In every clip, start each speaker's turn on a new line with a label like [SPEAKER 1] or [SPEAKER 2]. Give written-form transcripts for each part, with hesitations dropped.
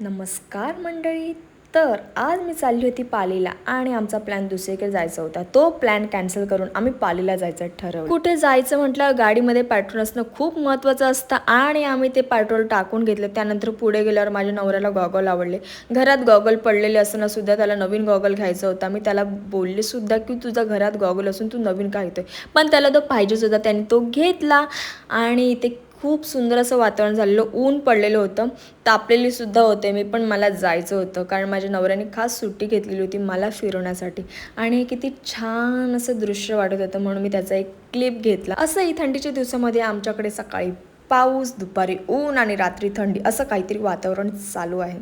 [SPEAKER 1] नमस्कार मंडळी. तर आज मी चालली होती पालीला आणि आमचा प्लॅन दुसरीकडे जायचा होता. तो प्लॅन कॅन्सल करून आम्ही पालीला जायचं ठरवलं. कुठे जायचं म्हटलं गाडीमध्ये पेट्रोल असणं खूप महत्त्वाचं असतं आणि आम्ही ते पेट्रोल टाकून घेतलं. त्यानंतर पुढे गेल्यावर माझ्या नवऱ्याला गॉगल आवडले. घरात गॉगल पडलेले असताना सुद्धा त्याला नवीन गॉगल घ्यायचा होता. मी त्याला बोलले सुद्धा की तुझ्या घरात गॉगल असून तू नवीन का घेतोय, पण त्याला तो पाहिजेच होता. त्याने तो घेतला आणि ते खूप सुंदर असं वातावरण झालेलं. ऊन पडलेलं होतं, तापलेली सुद्धा होते मी, पण मला जायचं होतं कारण माझ्या नवऱ्याने खास सुट्टी घेतलेली होती मला फिरवण्यासाठी. आणि किती छान असं दृश्य वाटत होतं म्हणून मी त्याचा एक क्लिप घेतला. असंही थंडीच्या दिवसामध्ये आमच्याकडे सकाळी पाऊस, दुपारी ऊन आणि रात्री थंडी असं काहीतरी वातावरण चालू आहे.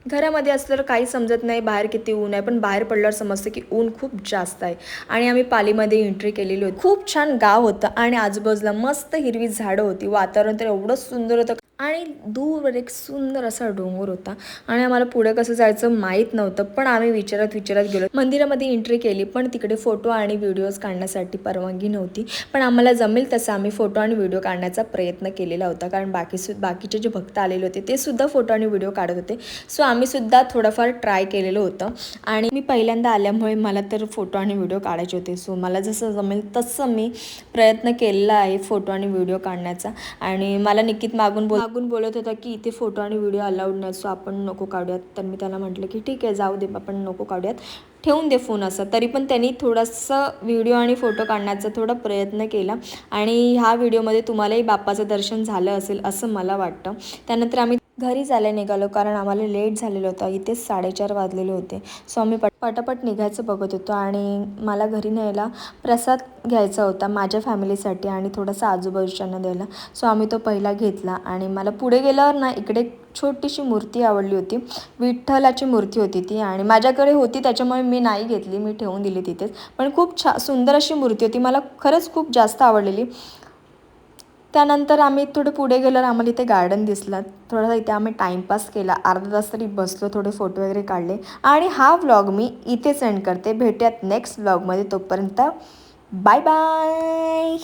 [SPEAKER 1] घरामध्ये असल्यावर काही समजत नाही बाहेर किती ऊन आहे, पण बाहेर पडल्यावर समजतं की ऊन खूप जास्त आहे. आणि आम्ही पालीमध्ये एंट्री केलेली होती. खूप छान गाव होतं आणि आजूबाजूला मस्त हिरवी झाडं होती. वातावरण तर एवढं सुंदर होतं आणि दूरवर एक सुंदर असा डोंगर होता. आणि आम्हाला पुढे कसं जायचं माहीत नव्हतं, पण आम्ही विचारत गेलो. मंदिरामध्ये एंट्री केली, पण तिकडे फोटो आणि व्हिडिओज काढण्यासाठी परवानगी नव्हती. पण आम्हाला जमेल तसं आम्ही फोटो आणि व्हिडिओ काढण्याचा प्रयत्न केलेला होता, कारण बाकीचे जे भक्त आलेले होते ते सुद्धा फोटो आणि व्हिडिओ काढत होते. सो आम्ही सुद्धा थोडंफार ट्राय केलेलं होतं. आणि मी पहिल्यांदा आल्यामुळे मला तर फोटो आणि व्हिडिओ काढायचे होते. सो मला जसं जमेल तसं मी प्रयत्न केलेला आहे फोटो आणि व्हिडिओ काढण्याचा. आणि मला निकित मागून बोलत होता की इथे फोटो आणि व्हिडिओ अलाउड नाही, सो आपण नको काढूयात. तर मी त्याला म्हटलं की ठीक आहे, जाऊ दे, आपण नको काढूयात, ठेवून दे फोन असं. तरी पण त्यांनी थोडंसं व्हिडिओ आणि फोटो काढण्याचा थोडा प्रयत्न केला. आणि ह्या व्हिडिओमध्ये तुम्हालाही बाप्पाचं दर्शन झालं असेल असं मला वाटतं. त्यानंतर आम्ही घरी जायला निघालो कारण आम्हाला लेट झालेलं होतं. इथेच 4:30 वाजलेले होते. सो आम्ही पटापट निघायचं बघत होतो. आणि मला घरी न्यायला प्रसाद घ्यायचा होता माझ्या फॅमिलीसाठी आणि थोडासा आजूबाजूच्यांना द्यायला. सो आम्ही तो पहिला घेतला. आणि मला पुढे गेल्यावर ना इकडे छोटीशी मूर्ती आवडली होती. विठ्ठलाची मूर्ती होती ती आणि माझ्याकडे होती, त्याच्यामुळे मी नाही घेतली, मी ठेवून दिली तिथेच. पण खूप सुंदर अशी मूर्ती होती, मला खरंच खूप जास्त आवडलेली. त्यानंतर आम्ही थोडं पुढे गेल्यावर आम्हाला इथे गार्डन दिसलं. थोडासा इथे आम्ही टाईमपास केला, अर्धा तास तरी बसलो, थोडे फोटो वगैरे काढले. आणि हा व्लॉग मी इथे सेंड करते. भेटूयात नेक्स्ट व्लॉगमध्ये. तोपर्यंत बाय बाय.